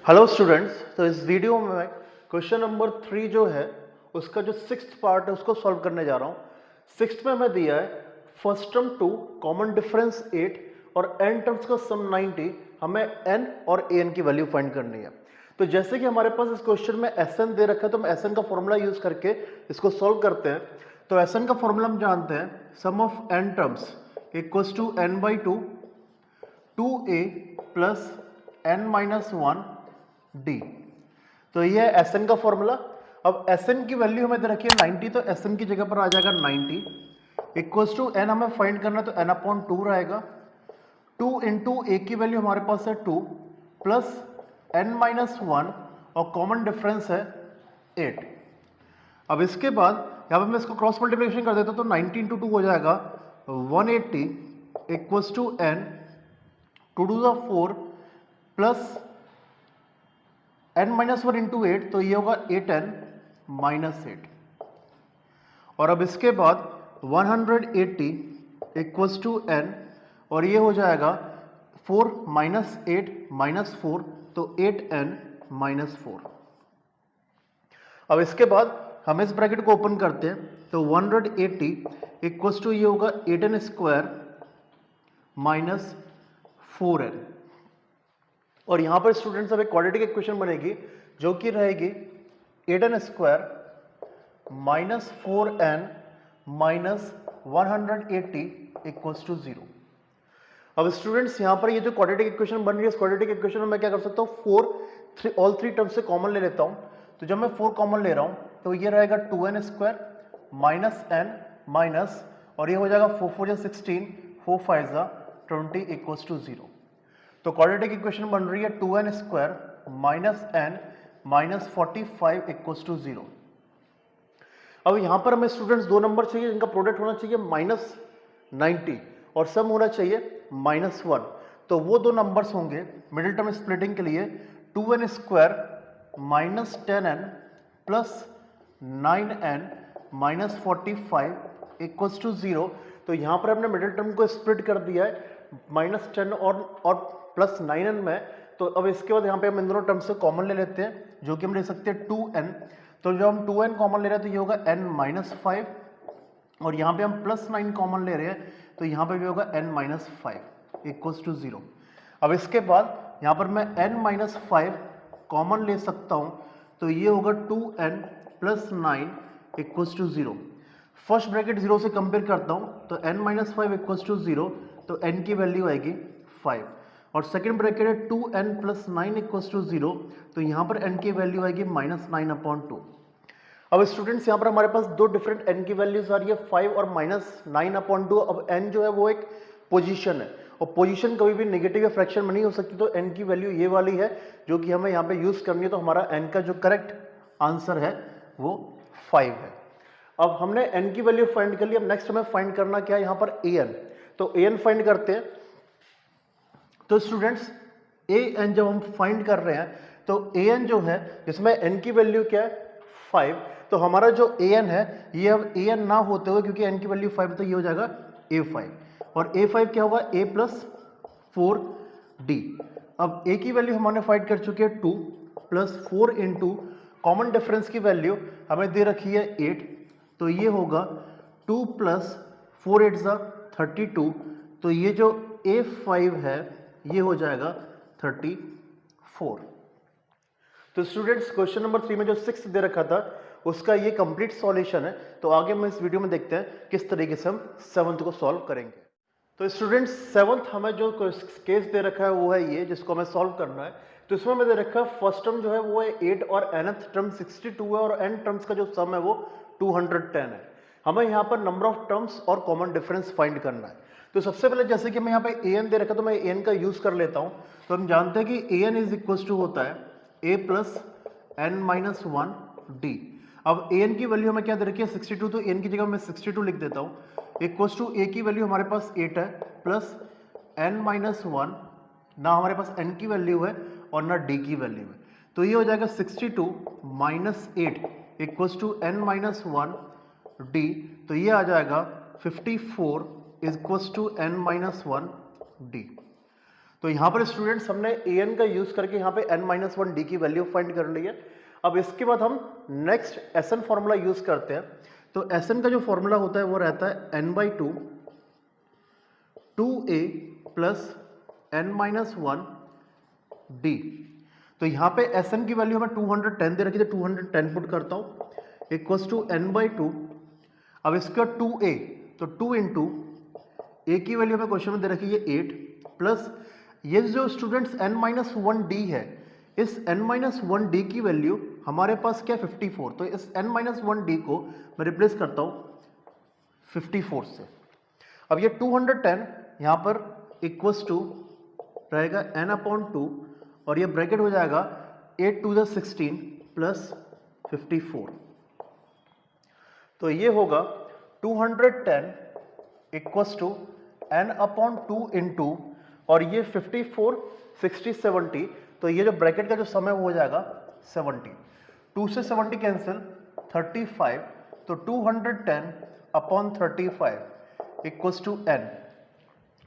Hello students, तो इस video में मैं क्वेश्चन नंबर 3 जो है उसका जो 6th पार्ट है उसको सॉल्व करने जा रहा हूँ। 6th में हमें दिया है फर्स्ट टर्म 2, कॉमन डिफरेंस 8 और n टर्म्स का सम 90। हमें n और an की वैल्यू फाइंड करनी है। तो जैसे कि हमारे पास इस क्वेश्चन में Sn दे रखा है तो हम Sn का फॉर्मूला यूज करके इसको सॉल्व करते हैं। तो Sn का फॉर्मूला हम जानते हैं, sum of n terms equals to n/2 2a plus n-1 d। तो ये है Sn का फॉर्मूला। अब Sn की वैल्यू हमें दे रखी है 90, तो Sn की जगह पर आ जाएगा 90 इक्वल्स टू n हमें फाइंड करना है तो n/2 रहेगा। 2 इंटू a की वैल्यू हमारे पास है 2 प्लस n-1 और कॉमन डिफरेंस है 8। अब इसके बाद यहाँ पे मैं इसको क्रॉस मल्टीप्लिकेशन कर देता हूँ तो 90 इंटू 2 हो जाएगा 180 equals to n 2 to the 4 plus n-1 into 8, तो ये होगा 8n माइनस 8। और अब इसके बाद 180 इक्वल्स टू n और ये हो जाएगा 4 माइनस 8 माइनस 4, तो 8n माइनस 4। अब इसके बाद हम इस ब्रैकेट को ओपन करते हैं तो 180 इक्वल्स टू ये होगा 8n स्क्वायर माइनस 4n। और यहां पर स्टूडेंट्स अब एक क्वाड्रेटिक इक्वेशन बनेगी जो कि रहेगी 8n square minus 4n minus 180 equals to 0। अब स्टूडेंट्स यहां पर ये जो क्वाड्रेटिक इक्वेशन बन रही है, इस क्वाड्रेटिक इक्वेशन में मैं क्या कर सकता हूँ, ऑल थ्री टर्म्स से कॉमन ले लेता हूँ। तो जब मैं 4 कॉमन ले रहा हूँ तो ये रहेगा 2n square minus n minus, और ये हो जाएगा 4 4 जा 16, 4 5 जा 20 इक्वल्स टू 0। तो क्वाड्रेटिक इक्वेशन बन रही है 2n square minus n minus 45 equals to 0। अब यहां पर हमें स्टूडेंट्स दो नंबर चाहिए जिनका प्रोडक्ट होना चाहिए माइनस 90 और सम होना चाहिए माइनस 1। तो वो दो नंबर्स होंगे मिडिल टर्म स्प्लिटिंग के लिए 2n square minus 10n plus 9n minus 45 equals to 0। तो यहां पर हमने मिडिल टर्म को स्प्लिट कर दिया है माइनस 10 और प्लस 9n में। तो अब इसके बाद यहाँ पे हम इन दोनों टर्म से कॉमन ले लेते हैं जो कि हम ले सकते हैं 2n। तो जब हम 2n कॉमन ले रहे हैं तो ये होगा n माइनस 5, और यहाँ पे हम प्लस 9 कॉमन ले रहे हैं तो यहाँ पे भी होगा n माइनस 5 इक्वल्स टू 0। अब इसके बाद यहाँ पर मैं n माइनस 5 कॉमन ले सकता हूँ तो ये होगा 2n plus 9 equals to 0। First bracket 0 से कंपेयर करता हूँ तो n माइनस 5 इक्वल्स टू 0, तो n की वैल्यू आएगी 5। और सेकेंड ब्रैकेट है 2n प्लस 9 इक्वल्स टू 0, तो यहाँ पर n की वैल्यू आएगी माइनस 9/2। अब स्टूडेंट्स यहाँ पर हमारे पास दो डिफरेंट n की वैल्यूज आ रही है 5 और माइनस 9/2। अब n जो है वो एक पोजीशन है और पोजीशन कभी भी नेगेटिव या फ्रैक्शन में नहीं हो सकती, तो n की वैल्यू ये वाली है जो कि हमें यहाँ पे यूज करनी है। तो हमारा n का जो करेक्ट आंसर है वो 5 है। अब हमने n की वैल्यू फाइंड कर ली। अब नेक्स्ट हमें फाइंड करना क्या है यहाँ पर an। तो an फाइंड करते हैं। तो स्टूडेंट्स an जब हम फाइंड कर रहे हैं तो an जो है जिसमें n की वैल्यू क्या है 5, तो हमारा जो an है ये अब an ना होते हुए क्योंकि n की वैल्यू 5 तो ये हो जाएगा a5, और a5 क्या होगा a प्लस 4d। अब a की वैल्यू हमने फाइंड कर चुके हैं 2 प्लस 4 इंटू कॉमन डिफरेंस की वैल्यू हमें दे रखी है 8, तो ये होगा 2 प्लस 4 8 जा 32। तो ये जो a5 है ये हो जाएगा 34। तो स्टूडेंट्स क्वेश्चन नंबर 3 में जो 6 दे रखा था उसका ये कंप्लीट सॉल्यूशन है। तो आगे हम इस वीडियो में देखते हैं किस तरीके से हम 7th को सॉल्व करेंगे। तो स्टूडेंट्स 7th हमें जो केस दे रखा है वो है ये जिसको हमें सॉल्व करना है। तो इसमें हमें दे रखा है फर्स्ट टर्म जो है वो है 8 और nth टर्म 62 है और n टर्म्स का जो सम है वो 210 है। हमें यहाँ पर नंबर ऑफ टर्म्स और कॉमन डिफरेंस फाइंड करना है। तो सबसे पहले जैसे कि मैं यहाँ पे an दे रखा तो मैं an का यूज कर लेता हूँ। तो हम जानते हैं कि an इज इक्वल टू होता है a plus n minus 1 d। अब an की वैल्यू हमें क्या दे रखी है 62, तो n की जगह मैं 62 लिख देता हूँ इक्वल्स टू a की वैल्यू हमारे पास 8 है प्लस n माइनस 1, ना हमारे पास n की वैल्यू है और ना d की वैल्यू है, तो ये हो जाएगा 62 minus 8 equals to n minus 1 d। तो ये आ जाएगा 54 equals to n minus 1 d। तो यहाँ पर स्टूडेंट्स हमने an का यूज करके यहाँ पे n-1 d की वैल्यू फाइंड कर ली है। अब इसके बाद हम नेक्स्ट Sn फॉर्मूला यूज करते हैं। तो Sn का जो फॉर्मूला होता है वो रहता है n/2 2a plus n-1 d। तो यहाँ पे Sn की वैल्यू हमें 210 दे रखी थी, 210 पुट करता हूँ इक्वल्स टू n/2। अब इसका 2a, तो 2 इंटू a की वैल्यू हमें क्वेश्चन में दे रखी है 8 प्लस ये जो स्टूडेंट्स n-1d है, इस n-1d की वैल्यू हमारे पास क्या 54। तो इस n-1d को मैं रिप्लेस करता हूँ 54 से। अब ये 210 यहाँ पर इक्वल्स टू रहेगा n/2 और ये ब्रैकेट हो जाएगा 8 to the 16 प्लस 54। तो ये होगा 210 इक्वल्स टू n/2 इंटू और ये 54 60 70। तो ये जो ब्रैकेट का जो समय हो जाएगा 70, 2 से 70 कैंसिल 35। तो 210/35 इक्वल्स टू n।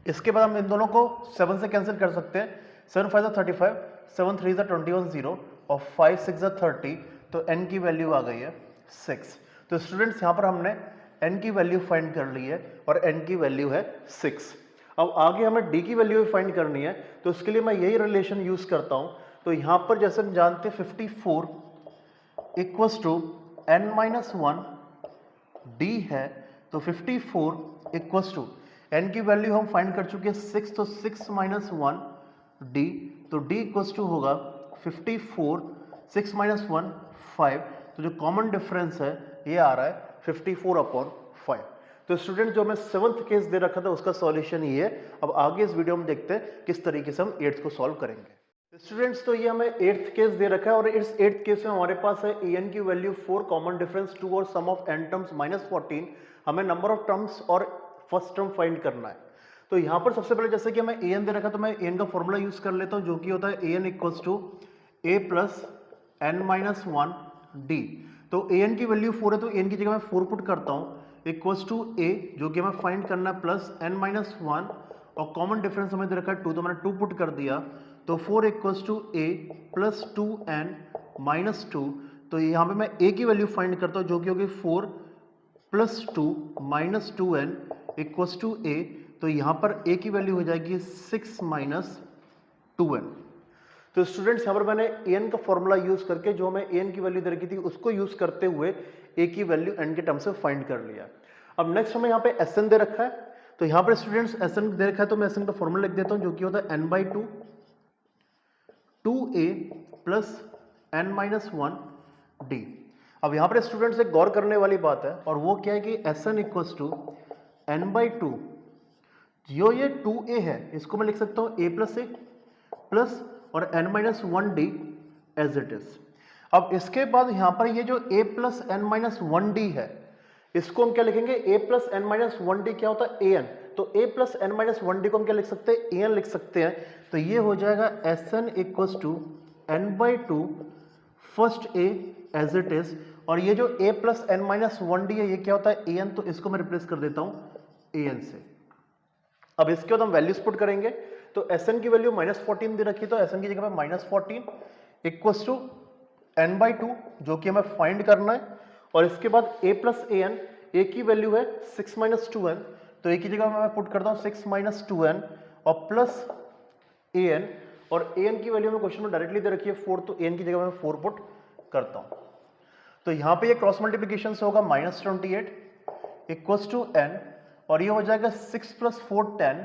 इसके बाद हम इन दोनों को 7 से कैंसिल कर सकते हैं। 7 5 35, 7 3 21 0 और 5 6 30। तो n की वैल्यू आ गई है 6। तो स्टूडेंट्स यहाँ पर हमने n की वैल्यू फाइंड कर ली है और n की वैल्यू है 6। अब आगे हमें d की वैल्यू फाइंड करनी है, तो उसके लिए मैं यही रिलेशन यूज करता हूँ। तो यहाँ पर जैसे हम जानते हैं 54 इक्वल्स टू n-1 d है, तो 54 इक्वल्स टू n की वैल्यू हम फाइंड कर चुके हैं 6, तो 6 - 1 d। तो d इक्वल्स टू होगा 54, 6 - 1 5। तो जो कॉमन डिफरेंस है ये आ रहा है 54/5। तो स्टूडेंट जो हमें 7th केस दे रखा था उसका सॉल्यूशन ये है। अब आगे इस वीडियो में देखते हैं किस तरीके से हम 8th को सॉल्व करेंगे। स्टूडेंट्स तो ये हमें 8th केस दे रखा है और इस 8th केस में हमारे पास है an की वैल्यू 4, कॉमन डिफरेंस 2 और सम ऑफ n टर्म्स -14। हमें नंबर ऑफ टर्म्स और फर्स्ट टर्म फाइंड करना है। तो यहाँ पर सबसे पहले जैसे कि हमें an दे रखा तो मैं an का फॉर्मूला यूज कर लेता हूँ, जो कि होता है an equals to a plus n-1 d। तो an की वैल्यू 4 है, तो an की जगह मैं 4 पुट करता हूँ इक्वल्स टू a, जो कि हमें फाइंड करना है, प्लस n-1 और कॉमन डिफरेंस हमें दे रखा है 2, तो मैंने 2 पुट कर दिया। तो 4 equals to a plus 2n-2। तो यहाँ पे मैं a की वैल्यू फाइंड करता हूँ, जो कि होगी 4 plus 2 minus 2n equals to a। तो यहाँ पर a की वैल्यू हो जाएगी 6 माइनस 2n। तो स्टूडेंट्स यहाँ पर मैंने an का फॉर्मूला यूज करके जो हमें an की वैल्यू दे रखी थी उसको यूज करते हुए a की वैल्यू n के टर्म से फाइंड कर लिया। अब नेक्स्ट हमें यहाँ पे Sn दे रखा है। तो यहाँ पर स्टूडेंट्स Sn दे रखा है, तो मैं Sn का फॉर्मूला लिख देता हूँ, जो कि होता है n/2 2a plus n-1 d। अब यहाँ पर स्टूडेंट्स एक गौर करने वाली बात है, और वो क्या है कि Sn इक्वल्स टू n/2, जो ये 2a है इसको मैं लिख सकता हूँ a प्लस प्लस और n-1 d as it is. अब इसके बाद यहाँ पर ये जो a प्लस n-1 d है, इसको हम क्या लिखेंगे, a प्लस n-1 d क्या होता है an। तो a प्लस n-1 d को हम क्या लिख सकते हैं, an लिख सकते हैं। तो ये हो जाएगा Sn equals to n/2 first a as it is, और ये जो a प्लस n-1 d है ये क्या होता है an। तो इसको मैं रिप्लेस कर देता हूँ an से। अब इसके बाद हम वैल्यूज पुट करेंगे। तो Sn की वैल्यू -14 दे रखी, तो Sn की जगह पे -14 इक्वल्स टू n/2, जो कि हमें फाइंड करना है। और इसके बाद a प्लस an, a की वैल्यू है 6 - 2n, तो a की जगह मैं पुट करता हूँ 6 - 2n और प्लस an, और an की वैल्यू में क्वेश्चन में डायरेक्टली दे रखी है 4, तो an की जगह मैं 4 पुट करता हूँ। तो यहाँ पे ये क्रॉस मल्टीप्लीकेशन से होगा -28 इक्वल्स टू n, और ये हो जाएगा 6 + 4 10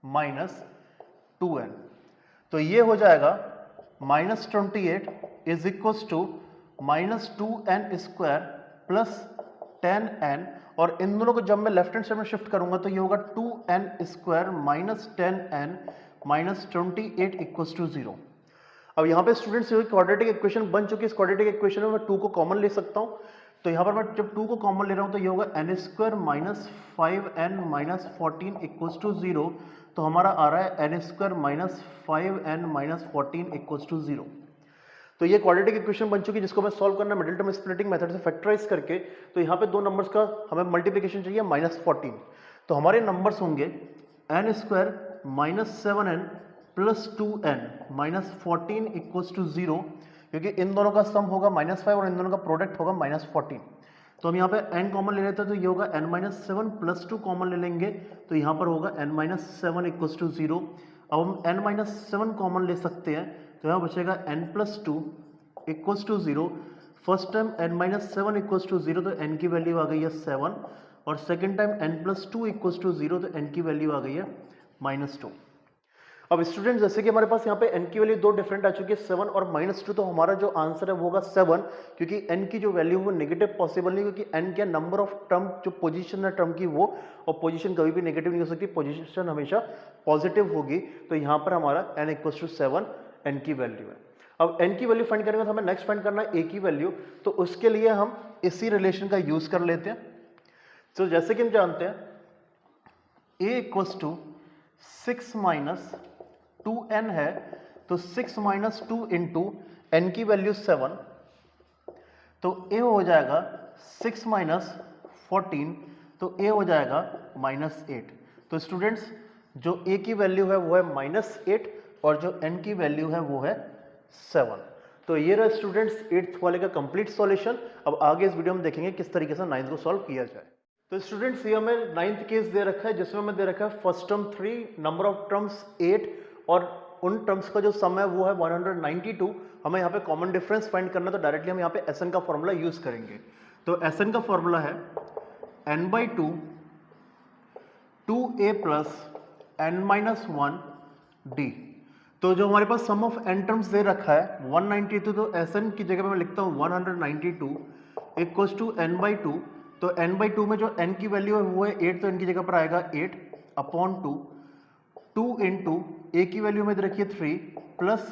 -2n। तो ये हो जाएगा -28 is equals to -2n square plus 10n, और इन दोनों को जब मैं लेफ्ट हैंड साइड में शिफ्ट करूंगा तो ये होगा 2n square minus 10n minus 28 equals to 0। अब यहाँ पे स्टूडेंट्स क्वाड्रेटिक इक्वेशन बन चुकी है। इस क्वाड्रेटिक इक्वेशन में मैं 2 को कॉमन ले सकता हूँ। तो यहाँ पर मैं जब 2 को कॉमन ले रहा हूँ तो ये होगा n square minus 5n minus 14 equals to 0। तो हमारा आ रहा है n square minus 5n minus 14 equals to 0। तो ये क्वाड्रेटिक इक्वेशन बन चुकी है, जिसको मैं सॉल्व करना मिडिल टर्म स्प्लिटिंग मेथड से फैक्टराइज करके। तो यहाँ पे दो नंबर्स का हमें मल्टीप्लिकेशन चाहिए -14। तो हमारे नंबर्स होंगे n square minus 7n plus 2n minus 14 equals to 0, क्योंकि इन दोनों का सम होगा -5 और इन दोनों का प्रोडक्ट होगा -14। तो हम यहाँ पे n कॉमन ले लेते हैं, तो ये होगा n-7 प्लस 2 कॉमन ले लेंगे तो यहाँ पर होगा n-7 इक्वल्स टू 0। अब हम n-7 कॉमन ले सकते हैं तो यहाँ बचेगा n plus 2 equals to 0। First time n-7 equals to 0 तो n की वैल्यू आ गई है 7, और second time n plus 2 equals to 0 तो n की वैल्यू आ गई है -2। अब स्टूडेंट जैसे कि हमारे पास यहाँ पे n की वैल्यू दो डिफरेंट आ चुकी है 7 और -2, तो हमारा जो आंसर है वो होगा 7, क्योंकि n की जो वैल्यू है वो नेगेटिव पॉसिबल नहीं, क्योंकि n क्या नंबर ऑफ टर्म जो पोजीशन है टर्म की वो, और पोजीशन कभी भी नेगेटिव नहीं हो सकती, पोजीशन हमेशा पॉजिटिव होगी। तो यहाँ पर हमारा n इक्वल्स टू 7 n की वैल्यू है। अब n की वैल्यू फाइंड करेंगे तो हमें नेक्स्ट फाइंड करना है a की वैल्यू, तो उसके लिए हम इसी रिलेशन का यूज कर लेते हैं। तो जैसे कि हम जानते हैं a equals to 6 minus 2n है, तो 6 माइनस 2 इंटू n की वैल्यू 7, तो a हो जाएगा 6 माइनस 14, तो a हो जाएगा -8। तो स्टूडेंट्स जो a की वैल्यू है वो है -8 और जो n की वैल्यू है वो है 7। तो ये रहा स्टूडेंट्स 8th वाले का कंप्लीट सॉल्यूशन। अब आगे इस वीडियो में देखेंगे किस तरीके से 9th को सॉल्व किया जाए। तो स्टूडेंट्स ये हमें 9th केस दे रखा है, जिसमें हमें दे रखा है first term 3, number of terms 8 और उन टर्म्स का जो सम है वो है 192। हमें यहाँ पे कॉमन डिफरेंस फाइंड करना, तो डायरेक्टली हम यहाँ पे SN का फॉर्मूला यूज करेंगे। तो SN का फॉर्मूला है n/2 2a plus n-1 d। तो जो हमारे पास सम ऑफ n टर्म्स दे रखा है 192, तो SN की जगह पे मैं लिखता हूँ 192 इक्वल्स टू n/2। तो n/2 में जो n की वैल्यू है वो है 8, तो n की जगह पर आएगा 8 अपॉन 2 इंटू a की वैल्यू में दे रखी है 3 प्लस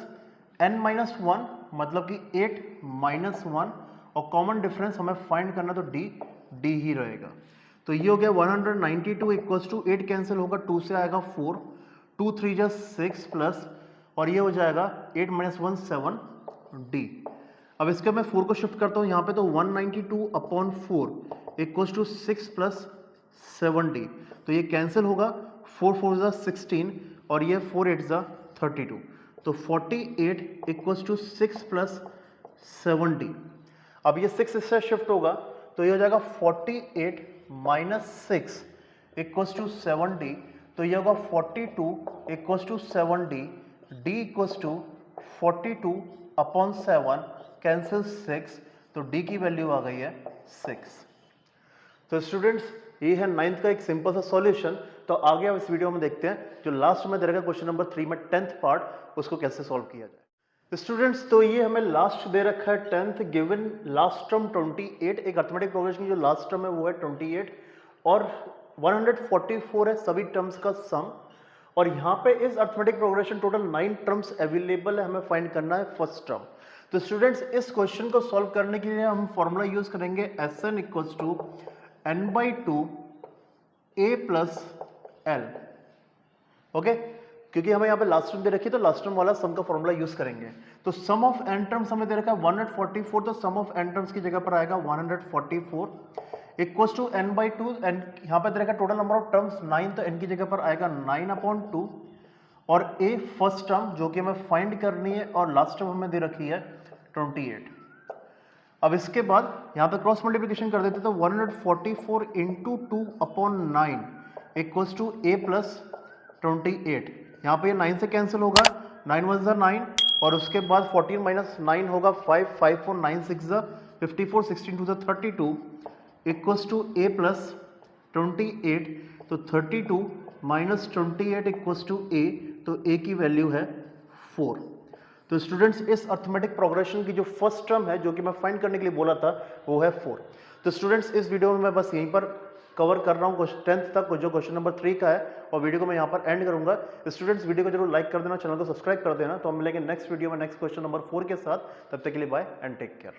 n-1 मतलब कि 8 -1, और कॉमन डिफरेंस हमें फाइंड करना, तो d ही रहेगा। तो ये हो गया 192 इक्वल्स टू 8 कैंसिल होगा, 2 से आएगा 4, 2 3 जा 6 प्लस, और ये हो जाएगा 8 -1 7 d। अब इसके मैं 4 को शिफ्ट करता हूँ यहाँ पे, तो 192 upon 4 equals to 6 plus 7 d। तो ये कैंसिल होगा, 4 4 जा 16 और ये 4 8 जा 32, तो 48 इक्वल्स टू 6 प्लस 7 d। अब ये 6 इससे शिफ्ट होगा तो ये हो जाएगा 48 माइनस 6 इक्वल्स टू 7 d। तो ये होगा 42 equals to 7 d, d equals to 42 upon 7 cancel 6, तो d की वैल्यू आ गई है 6। तो स्टूडेंट्स ये है 9th का एक सिंपल सा सॉल्यूशन। तो आगे अब इस वीडियो में देखते हैं जो लास्ट में दे रखा क्वेश्चन नंबर 3 में 10th पार्ट, उसको कैसे सॉल्व किया जाए। तो स्टूडेंट्स तो ये हमें लास्ट दे रखा है 10th, गिवन लास्ट टर्म 28, एक अरिथमेटिक प्रोग्रेशन की जो लास्ट टर्म है वो है 28 और 144 है सभी टर्म्स का सम। और यहाँ पे इस arithmetic progression total 9 terms available है, हमें फाइंड करना है फर्स्ट टर्म। तो स्टूडेंट्स इस क्वेश्चन को सॉल्व करने के लिए हम फॉर्मूला यूज करेंगे SN equals to n/2 a plus l। Okay, क्योंकि हमें यहाँ पे लास्ट टर्म दे रखी है तो लास्ट टर्म वाला सम का फॉर्मूला यूज करेंगे। तो सम ऑफ n टर्म्स हमें दे रखा है 144, तो सम ऑफ n टर्म्स की जगह पर आएगा 144 इक्वल्स टू n/2, n यहाँ पे दे रखा है टोटल नंबर ऑफ टर्म्स 9, तो n की जगह पर आएगा 9/2 और a फर्स्ट टर्म जो कि हमें फाइंड करनी है, और लास्ट टर्म हमें दे रखी है 28। अब इसके बाद यहाँ पे क्रॉस मल्टीप्लिकेशन कर देते, तो 144 into 2 upon 9 equals to a plus 28। यहाँ पे ये 9 से कैंसिल होगा, 9 1 जा 9 और उसके बाद 14 माइनस 9 होगा 5, 5 4 9 6 जा 54, 16 2 जा 32 इक्वल्स टू a प्लस 28। तो 32 माइनस 28 इक्वल्स टू a, तो a की वैल्यू है 4। तो स्टूडेंट्स इस अरिथमेटिक प्रोग्रेशन की जो फर्स्ट टर्म है जो कि मैं फाइंड करने के लिए बोला था वो है 4। तो स्टूडेंट्स इस वीडियो में मैं बस यहीं पर कवर कर रहा हूँ 10th तक जो क्वेश्चन नंबर 3 का है, और वीडियो को मैं यहाँ पर एंड करूंगा। स्टूडेंट्स वीडियो को जरूर लाइक कर देना, चैनल को सब्सक्राइब कर देना। तो हम मिलेंगे नेक्स्ट वीडियो में नेक्स्ट क्वेश्चन नंबर 4 के साथ। तब तक के लिए बाय एंड टेक केयर।